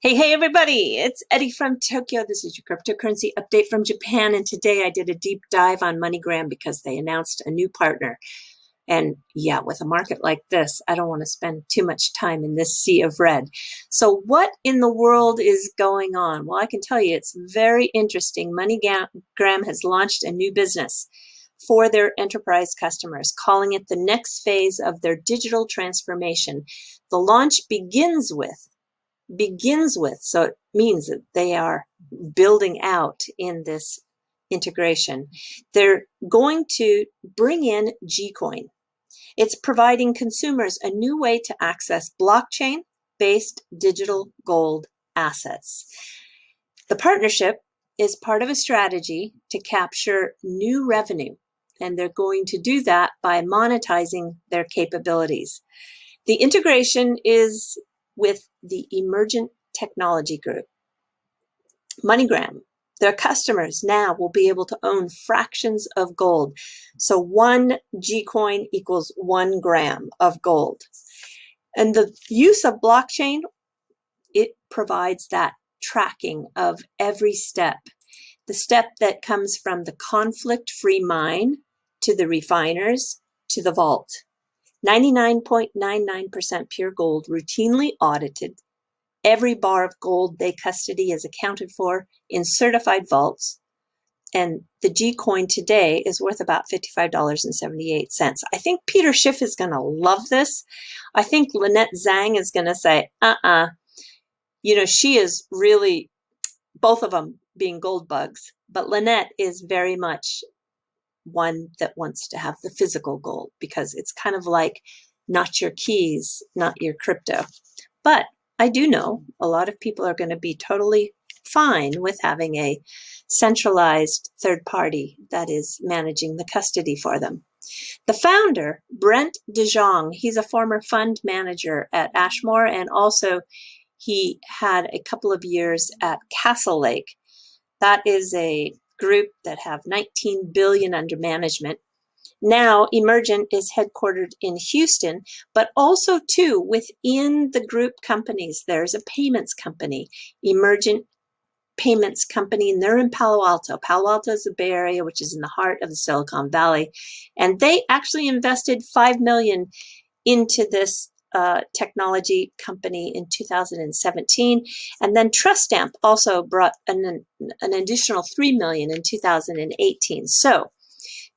Hey, everybody, it's Eddie from Tokyo. This is your cryptocurrency update from Japan. And today I did a deep dive on MoneyGram because they announced a new partner. And yeah, with a market like this, I don't want to spend too much time in this sea of red. So what in the world is going on? Well, I can tell you it's very interesting. MoneyGram has launched a new business for their enterprise customers, calling it the next phase of their digital transformation. The launch begins with. So it means that they are building out in this integration. They're going to bring in G-Coin. It's providing consumers a new way to access blockchain-based digital gold assets. The partnership is part of a strategy to capture new revenue, and they're going to do that by monetizing their capabilities. The integration is with the Emergent technology group. MoneyGram, their customers now will be able to own fractions of gold. So 1 G-coin equals 1 gram of gold. And the use of blockchain, it provides that tracking of every step. The step that comes from the conflict-free mine to the refiners to the vault. 99.99% pure gold, routinely audited. Every bar of gold they custody is accounted for in certified vaults. And the G-Coin today is worth about $55.78. I think Peter Schiff is going to love this. I think Lynette Zhang is going to say, she is really, both of them being gold bugs, but Lynette is very much one that wants to have the physical gold because it's kind of like not your keys, not your crypto. But I do know a lot of people are going to be totally fine with having a centralized third party that is managing the custody for them. The founder, Brent de Jong, he's a former fund manager at Ashmore, and also he had a couple of years at Castle Lake. That is a group that have 19 billion under management. Now, Emergent is headquartered in Houston, but also, too, within the group companies, there's a payments company, Emergent Payments Company, and they're in Palo Alto. Palo Alto is the Bay Area, which is in the heart of the Silicon Valley. And they actually invested $5 million into this technology company in 2017. And then Trust Stamp also brought an additional $3 million in 2018. So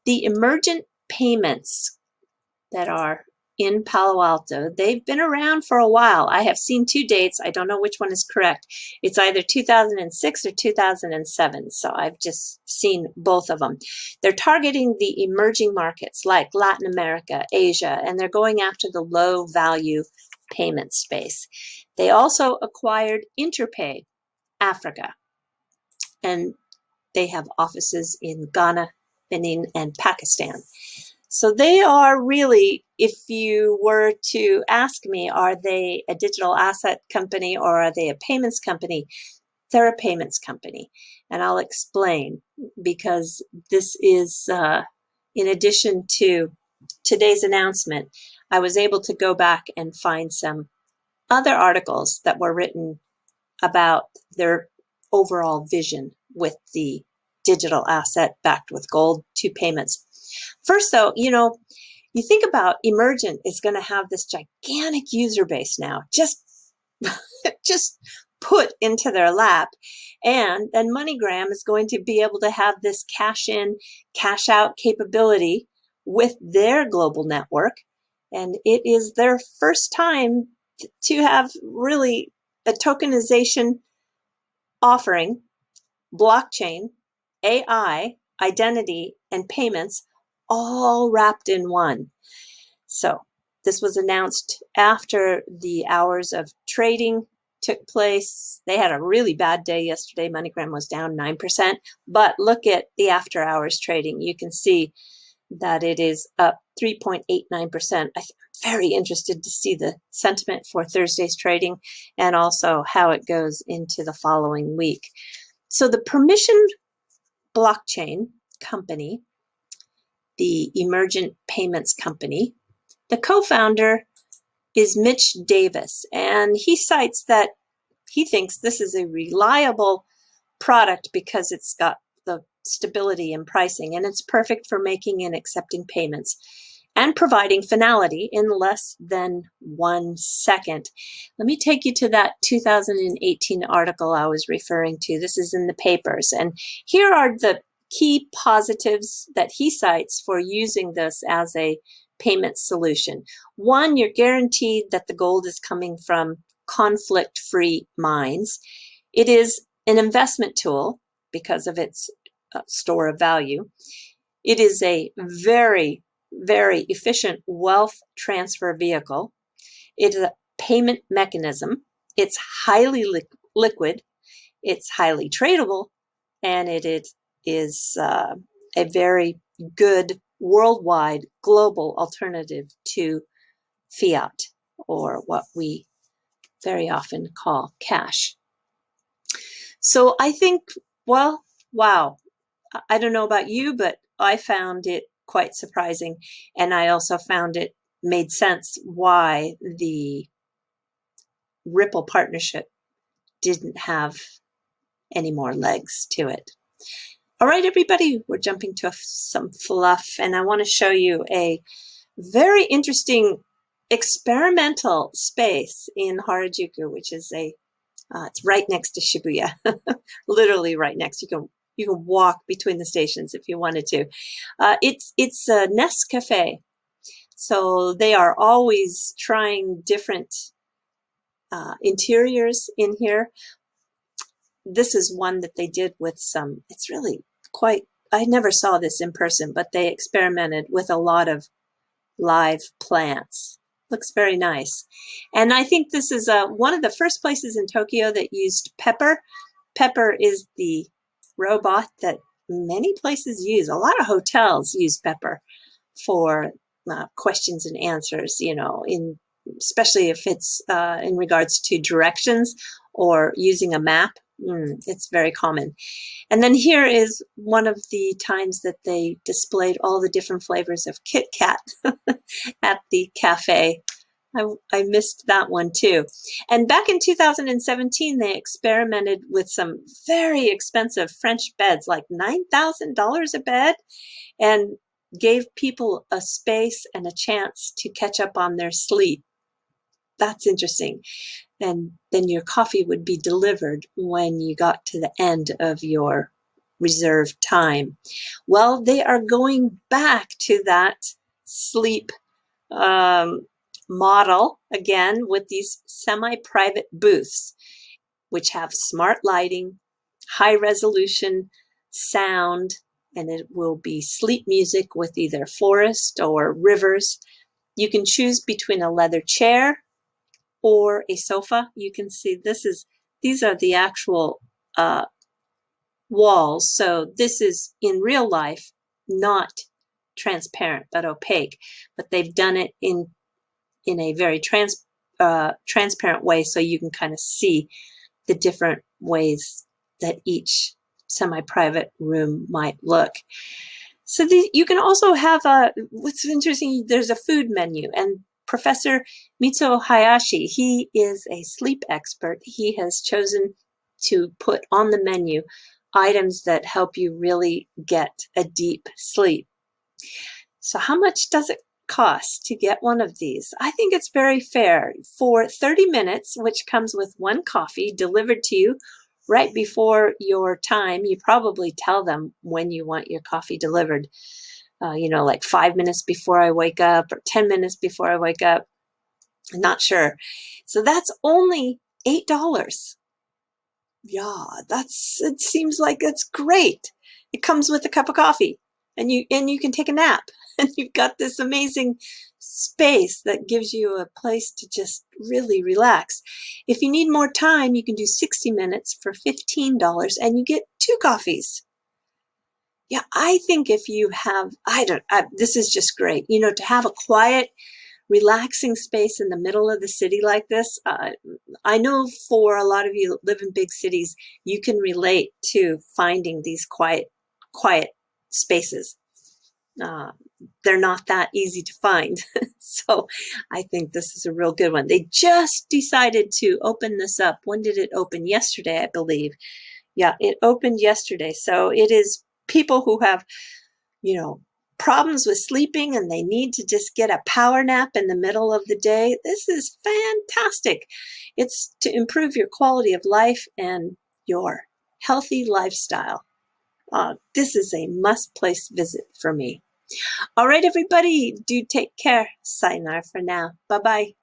the Emergent payments that are in Palo Alto, they've been around for a while. I have seen 2 dates. I don't know which one is correct. It's either 2006 or 2007. So I've just seen both of them. They're targeting the emerging markets like Latin America, Asia, and they're going after the low value payment space. They also acquired Interpay Africa, and they have offices in Ghana, Benin, and Pakistan. So they are really, if you were to ask me, are they a digital asset company or are they a payments company? They're a payments company. And I'll explain, because this is, in addition to today's announcement, I was able to go back and find some other articles that were written about their overall vision with the digital asset backed with gold to payments. First, though, you think about Emergent is going to have this gigantic user base now, just put into their lap. And then MoneyGram is going to be able to have this cash in, cash out capability with their global network. And it is their first time to have really a tokenization offering, blockchain, AI, identity, and payments all wrapped in one. So this was announced after the hours of trading took place. They had a really bad day yesterday. MoneyGram was down 9%, but look at the after hours trading. You can see that it is up 3.89%. I'm very interested to see the sentiment for Thursday's trading and also how it goes into the following week. So the permissioned blockchain company, the Emergent Payments Company, the co-founder is Mitch Davis, and he cites that he thinks this is a reliable product because it's got the stability in pricing, and it's perfect for making and accepting payments and providing finality in less than 1 second. Let me take you to that 2018 article I was referring to. This is in the papers, and here are the key positives that he cites for using this as a payment solution. One, you're guaranteed that the gold is coming from conflict-free mines. It is an investment tool because of its store of value. It is a very, very efficient wealth transfer vehicle. It is a payment mechanism. It's highly liquid. It's highly tradable, and it is a very good worldwide global alternative to fiat, or what we very often call cash. So I think, well, wow, I don't know about you, but I found it quite surprising. And I also found it made sense why the Ripple partnership didn't have any more legs to it. All right, everybody, we're jumping to some fluff, and I want to show you a very interesting experimental space in Harajuku, which is it's right next to Shibuya, literally right next. You can walk between the stations if you wanted to. It's a Nest Cafe, so they are always trying different interiors in here. This is one that they did with some. It's really quite. I never saw this in person, but they experimented with a lot of live plants. Looks very nice. And I think this is one of the first places in Tokyo that used Pepper. Pepper is the robot that many places use. A lot of hotels use Pepper for questions and answers, you know, especially if it's in regards to directions or using a map. It's very common. And then here is one of the times that they displayed all the different flavors of Kit Kat at the cafe. I missed that one too. And back in 2017, they experimented with some very expensive French beds, like $9,000 a bed, and gave people a space and a chance to catch up on their sleep. That's interesting. And then your coffee would be delivered when you got to the end of your reserved time. Well, they are going back to that sleep model again with these semi-private booths, which have smart lighting, high resolution sound, and it will be sleep music with either forest or rivers. You can choose between a leather chair or a sofa. You can see these are the actual walls. So this is in real life not transparent but opaque, but they've done it in a very transparent way, so you can kind of see the different ways that each semi-private room might look. So you can also have what's interesting, there's a food menu, and Professor Mitsuo Hayashi, he is a sleep expert. He has chosen to put on the menu items that help you really get a deep sleep. So how much does it cost to get one of these? I think it's very fair. For 30 minutes, which comes with one coffee delivered to you right before your time, you probably tell them when you want your coffee delivered. You know, like 5 minutes before I wake up or 10 minutes before I wake up. I'm not sure. So that's only $8. Yeah, it seems like it's great. It comes with a cup of coffee, and you can take a nap, and you've got this amazing space that gives you a place to just really relax. If you need more time, you can do 60 minutes for $15, and you get 2 coffees. Yeah, I think if you have, this is just great. You know, to have a quiet, relaxing space in the middle of the city like this. I know for a lot of you that live in big cities, you can relate to finding these quiet spaces. they're not that easy to find. So I think this is a real good one. They just decided to open this up. When did it open? Yesterday, I believe. Yeah, it opened yesterday. So it is people who have, problems with sleeping and they need to just get a power nap in the middle of the day. This is fantastic. It's to improve your quality of life and your healthy lifestyle. This is a must-place visit for me. All right, everybody, do take care. Sayonara for now. Bye-bye.